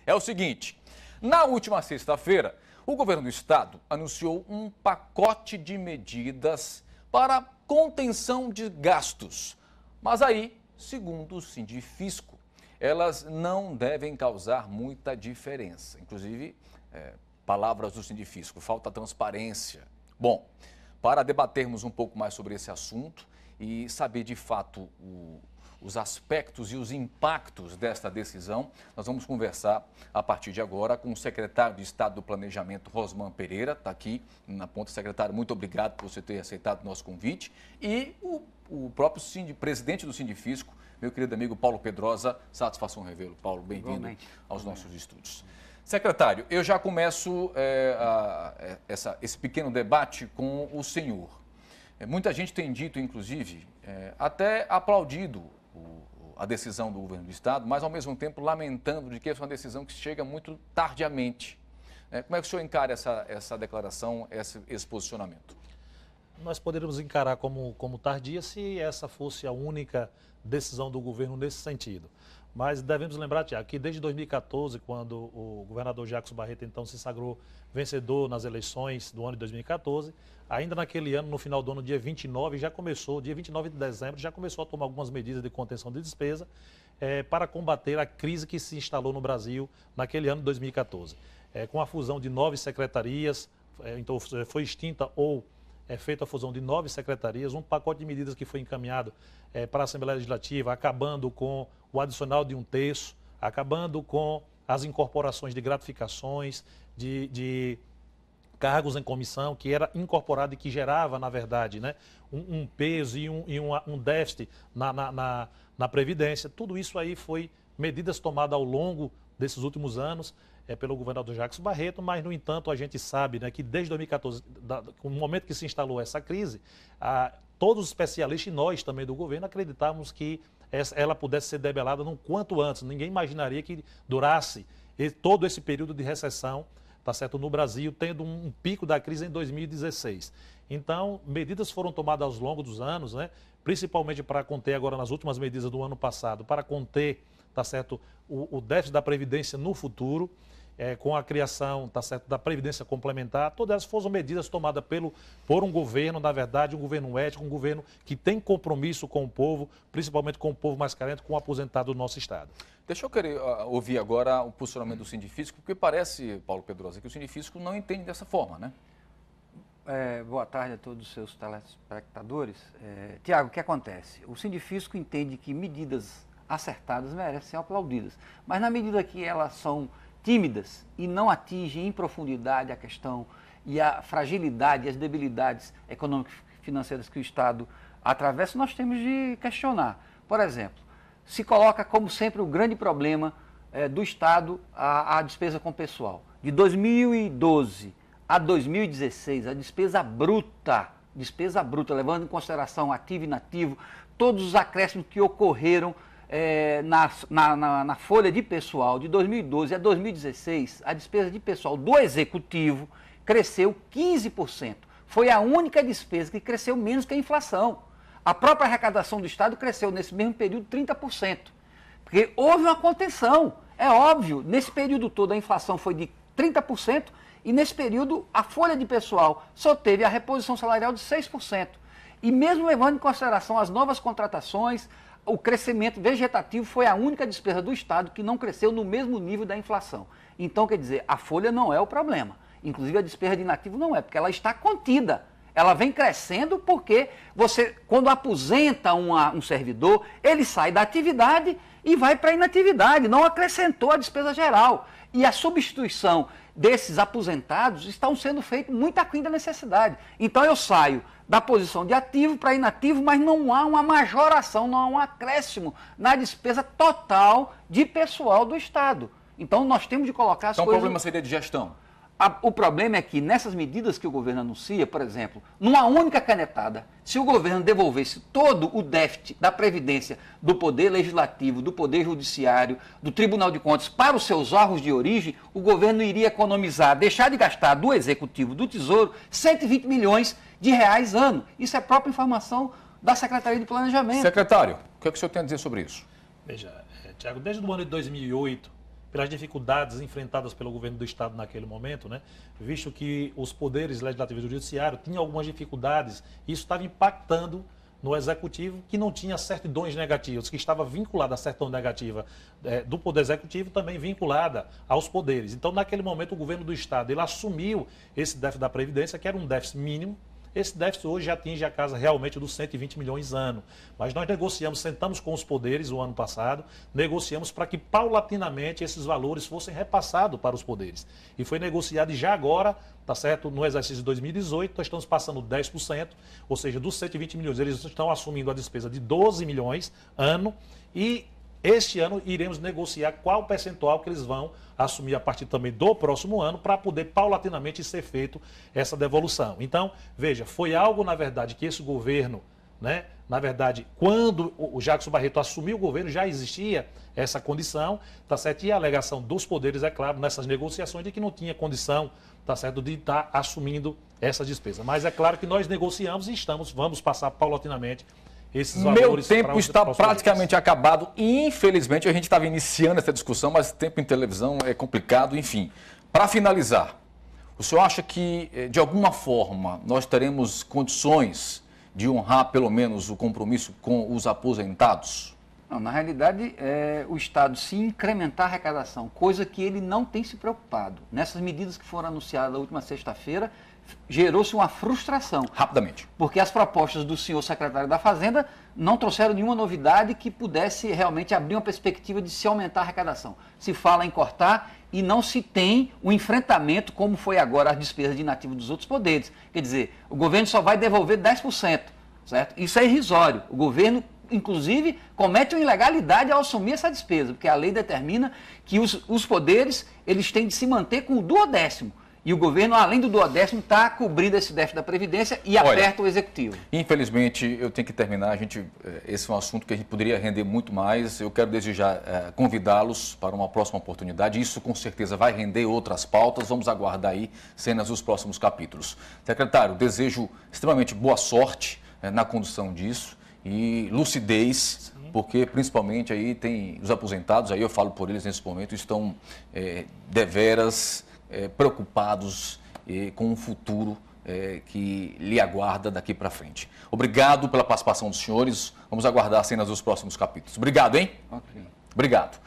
É o seguinte, na última sexta-feira, o governo do estado anunciou um pacote de medidas para contenção de gastos. Mas aí, segundo o Sindifisco, elas não devem causar muita diferença. Inclusive, palavras do Sindifisco, falta transparência. Bom, para debatermos um pouco mais sobre esse assunto e saber de fato os aspectos e os impactos desta decisão, nós vamos conversar a partir de agora com o secretário de Estado do Planejamento, Rosman Pereira, está aqui na ponta. Secretário, muito obrigado por você ter aceitado o nosso convite, e o próprio presidente do Sindifisco, meu querido amigo Paulo Pedrosa. Satisfação revê-lo. Paulo, bem-vindo aos nossos estúdios. Secretário, eu já começo esse pequeno debate com o senhor. Muita gente tem dito, inclusive, até aplaudido a decisão do governo do estado, mas ao mesmo tempo lamentando de que essa é uma decisão que chega muito tardiamente. Como é que o senhor encara essa declaração, esse posicionamento? Nós poderíamos encarar como tardia se essa fosse a única decisão do governo nesse sentido. Mas devemos lembrar, Tiago, que desde 2014, quando o governador Jackson Barreto então se sagrou vencedor nas eleições do ano de 2014, ainda naquele ano, no final do ano, dia 29 de dezembro, já começou a tomar algumas medidas de contenção de despesa para combater a crise que se instalou no Brasil naquele ano de 2014. Com a fusão de 9 secretarias, então foi extinta ou feita a fusão de 9 secretarias, um pacote de medidas que foi encaminhado para a Assembleia Legislativa, acabando com o adicional de 1/3, acabando com as incorporações de gratificações, de cargos em comissão, que era incorporado e que gerava, na verdade, né, um peso e um déficit na Previdência. Tudo isso aí foi medidas tomadas ao longo desses últimos anos pelo governador Jackson Barreto, mas, no entanto, a gente sabe, né, que desde 2014, no momento que se instalou essa crise, todos os especialistas e nós também do governo acreditávamos que ela pudesse ser debelada no quanto antes. Ninguém imaginaria que durasse todo esse período de recessão, tá certo, no Brasil, tendo um pico da crise em 2016. Então, medidas foram tomadas ao longo dos anos, né, principalmente para conter agora nas últimas medidas do ano passado, para conter, tá certo, o déficit da Previdência no futuro, com a criação, tá certo, da Previdência Complementar. Todas essas foram medidas tomadas por um governo, na verdade, um governo ético, um governo que tem compromisso com o povo, principalmente com o povo mais carente, com o aposentado do nosso Estado. Deixa eu querer ouvir agora o posicionamento do Sindifisco, porque parece, Paulo Pedrosa, que o Sindifisco não entende dessa forma, né? Boa tarde a todos os seus telespectadores. Tiago, o que acontece? O Sindifisco entende que medidas acertadas merecem ser aplaudidas, mas na medida que elas são tímidas e não atingem em profundidade a questão e a fragilidade e as debilidades econômico-financeiras que o Estado atravessa, nós temos de questionar. Por exemplo, se coloca como sempre o grande problema do Estado a despesa com pessoal. De 2012 a 2016, a despesa bruta, levando em consideração ativo e inativo, todos os acréscimos que ocorreram na folha de pessoal de 2012 a 2016, a despesa de pessoal do Executivo cresceu 15%. Foi a única despesa que cresceu menos que a inflação. A própria arrecadação do Estado cresceu nesse mesmo período 30%. Porque houve uma contenção. É óbvio, nesse período todo a inflação foi de 30% e nesse período a folha de pessoal só teve a reposição salarial de 6%. E mesmo levando em consideração as novas contratações, o crescimento vegetativo foi a única despesa do Estado que não cresceu no mesmo nível da inflação. Então, quer dizer, a folha não é o problema. Inclusive, a despesa de inativo não é, porque ela está contida. Ela vem crescendo porque você, quando aposenta um servidor, ele sai da atividade e vai para a inatividade, não acrescentou a despesa geral. E a substituição desses aposentados estão sendo feitos muito aquém da necessidade. Então, eu saio da posição de ativo para inativo, mas não há uma majoração, não há um acréscimo na despesa total de pessoal do Estado. Então, nós temos de colocar as coisas... Então, o problema seria de gestão? O problema é que nessas medidas que o governo anuncia, por exemplo, numa única canetada, se o governo devolvesse todo o déficit da Previdência do Poder Legislativo, do Poder Judiciário, do Tribunal de Contas para os seus órgãos de origem, o governo iria economizar, deixar de gastar do Executivo, do Tesouro, 120 milhões de reais ano. Isso é própria informação da Secretaria de Planejamento. Secretário, o que é que o senhor tem a dizer sobre isso? Veja, Tiago, desde o ano de 2008, pelas dificuldades enfrentadas pelo governo do Estado naquele momento, né? Visto que os poderes legislativo e judiciário tinham algumas dificuldades, e isso estava impactando no Executivo, que não tinha certidões negativas, que estava vinculada à certidão negativa do Poder Executivo, também vinculada aos poderes. Então, naquele momento, o governo do Estado ele assumiu esse déficit da Previdência, que era um déficit mínimo. Esse déficit hoje atinge a casa realmente dos 120 milhões ano. Mas nós negociamos, sentamos com os poderes o ano passado, negociamos para que paulatinamente esses valores fossem repassados para os poderes. E foi negociado e já agora, tá certo, no exercício de 2018, nós estamos passando 10%, ou seja, dos 120 milhões, eles estão assumindo a despesa de 12 milhões ano e este ano iremos negociar qual percentual que eles vão assumir a partir também do próximo ano para poder paulatinamente ser feito essa devolução. Então, veja, foi algo, na verdade, que esse governo, né, na verdade, quando o Jackson Barreto assumiu o governo, já existia essa condição, tá certo? E a alegação dos poderes, é claro, nessas negociações de que não tinha condição, tá certo, de estar assumindo essa despesa. Mas é claro que nós negociamos e vamos passar paulatinamente esses valores. Meu tempo está praticamente acabado. Infelizmente, a gente estava iniciando essa discussão, mas tempo em televisão é complicado. Enfim, para finalizar, o senhor acha que, de alguma forma, nós teremos condições de honrar, pelo menos, o compromisso com os aposentados? Não, na realidade, o Estado se incrementar a arrecadação, coisa que ele não tem se preocupado. Nessas medidas que foram anunciadas na última sexta-feira, gerou-se uma frustração. Rapidamente. Porque as propostas do senhor secretário da Fazenda não trouxeram nenhuma novidade que pudesse realmente abrir uma perspectiva de se aumentar a arrecadação. Se fala em cortar e não se tem o enfrentamento, como foi agora as despesas de inativo dos outros poderes. Quer dizer, o governo só vai devolver 10%, certo? Isso é irrisório. O governo, inclusive, comete uma ilegalidade ao assumir essa despesa, porque a lei determina que os poderes eles têm de se manter com o duodécimo. E o governo, além do duodécimo, está cobrindo esse déficit da Previdência e aperta o Executivo. Infelizmente, eu tenho que terminar. Esse é um assunto que a gente poderia render muito mais. Eu quero desejar convidá-los para uma próxima oportunidade. Isso, com certeza, vai render outras pautas. Vamos aguardar aí cenas dos próximos capítulos. Secretário, desejo extremamente boa sorte na condução disso e lucidez, porque principalmente aí tem os aposentados, aí eu falo por eles nesse momento, estão deveras preocupados com o futuro que lhe aguarda daqui para frente. Obrigado pela participação dos senhores. Vamos aguardar as cenas dos próximos capítulos. Obrigado, hein? Ok. Obrigado.